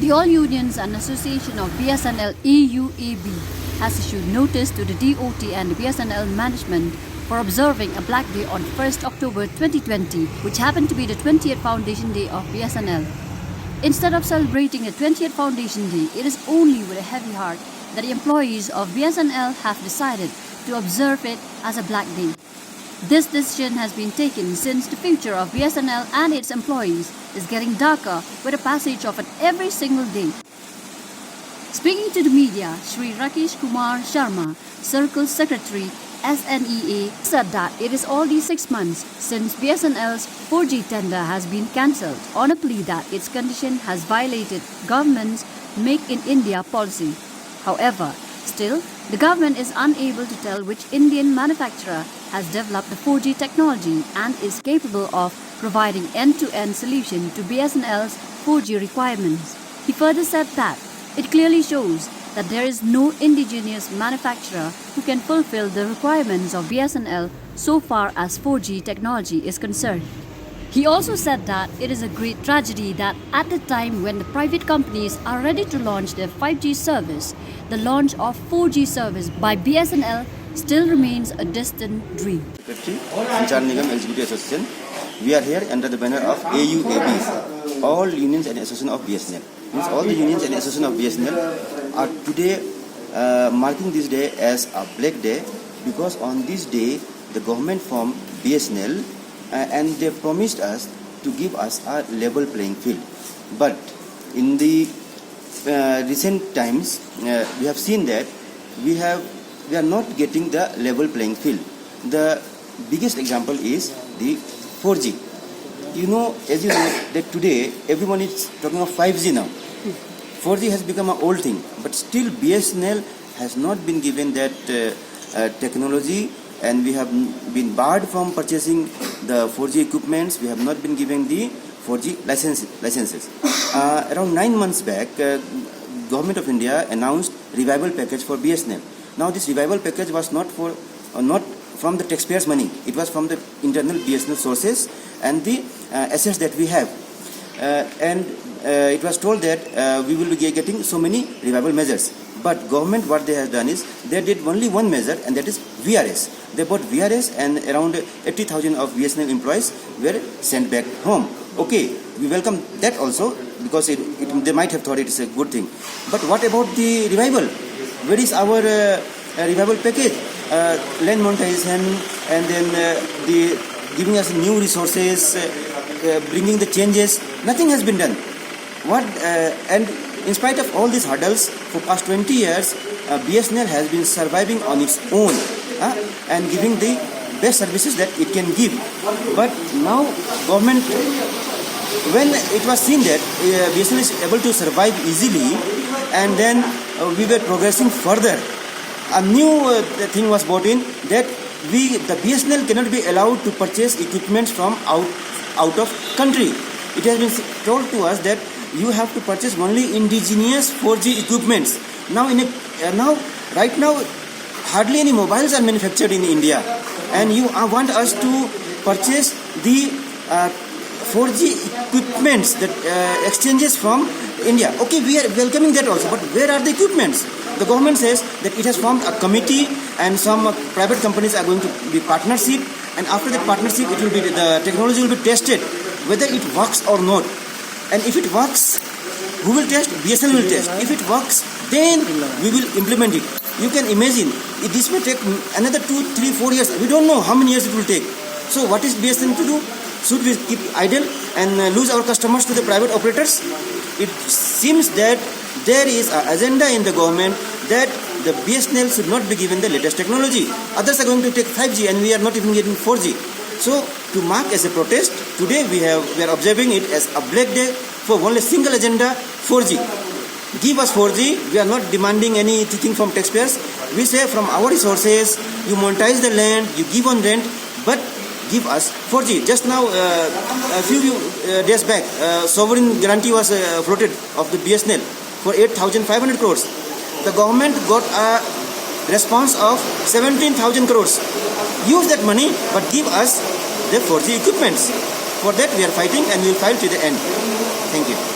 The All Unions and Association of BSNL EUAB has issued notice to the DOT and the BSNL management for observing a Black Day on 1st October 2020, which happened to be the 20th Foundation Day of BSNL. Instead of celebrating the 20th Foundation Day, it is only with a heavy heart that the employees of BSNL have decided to observe it as a Black Day. This decision has been taken since the future of BSNL and its employees is getting darker with the passage of it every single day. Speaking to the media, Shri Rakesh Kumar Sharma, Circle Secretary, SNEA, said that it is already 6 months since BSNL's 4G tender has been cancelled on a plea that its condition has violated government's Make in India policy. However, still, the government is unable to tell which Indian manufacturer has developed the 4G technology and is capable of providing end-to-end solution to BSNL's 4G requirements. He further said that it clearly shows that there is no indigenous manufacturer who can fulfill the requirements of BSNL so far as 4G technology is concerned. He also said that it is a great tragedy that at the time when the private companies are ready to launch their 5G service, the launch of 4G service by BSNL still remains a distant dream. Sanchar Nigam Executive Association. We are here under the banner of AUAB, All Unions and Association of BSNL. Means all the unions and association of BSNL are today marking this day as a Black Day because on this day the government formed BSNL and they promised us to give us a level playing field. But in the recent times we have seen that we are not getting the level playing field. The biggest example is the 4G. As you know that today everyone is talking of 5G now. 4G has become an old thing, but still BSNL has not been given that technology, and we have been barred from purchasing the 4G equipments. We have not been given the 4G licenses. Around 9 months back, Government of India announced revival package for BSNL. Now this revival package was not from the taxpayers' money. It was from the internal BSNL sources and the assets that we have. It was told that we will be getting so many revival measures. But government, what they have done is, they did only one measure, and that is VRS. They bought VRS and around 80,000 of BSNL employees were sent back home. Okay, we welcome that also because they might have thought it is a good thing. But what about the revival? Where is our revival package? Land monetization and then the giving us new resources, bringing the changes. Nothing has been done. And in spite of all these hurdles, for past 20 years, BSNL has been surviving on its own and giving the best services that it can give. But now, government, when it was seen that BSNL is able to survive easily, and then we were progressing further, a new thing was brought in that the BSNL cannot be allowed to purchase equipment from out of country. It has been told to us that you have to purchase only indigenous 4G equipments. Now, right now, hardly any mobiles are manufactured in India, and you want us to purchase the 4G equipments that exchanges from India. Okay, we are welcoming that also, but where are the equipments? The government says that it has formed a committee and some private companies are going to be partnership, and after that partnership the technology will be tested whether it works or not. And if it works, who will test? BSNL will test. If it works, then we will implement it. You can imagine, this may take another 2, 3, 4 years. We don't know how many years it will take. So what is BSNL to do? Should we keep idle and lose our customers to the private operators? It seems that there is an agenda in the government that the BSNL should not be given the latest technology. Others are going to take 5G and we are not even getting 4G. So to mark as a protest, today we are observing it as a Black Day for only single agenda, 4G. Give us 4G. We are not demanding anything from taxpayers. We say from our resources, you monetize the land, you give on rent, but give us 4G. Just now, a few days back, sovereign guarantee was floated of the BSNL for 8,500 crores. The government got a response of 17,000 crores. Use that money, but give us the 4G equipments. For that we are fighting and we will fight to the end. Thank you.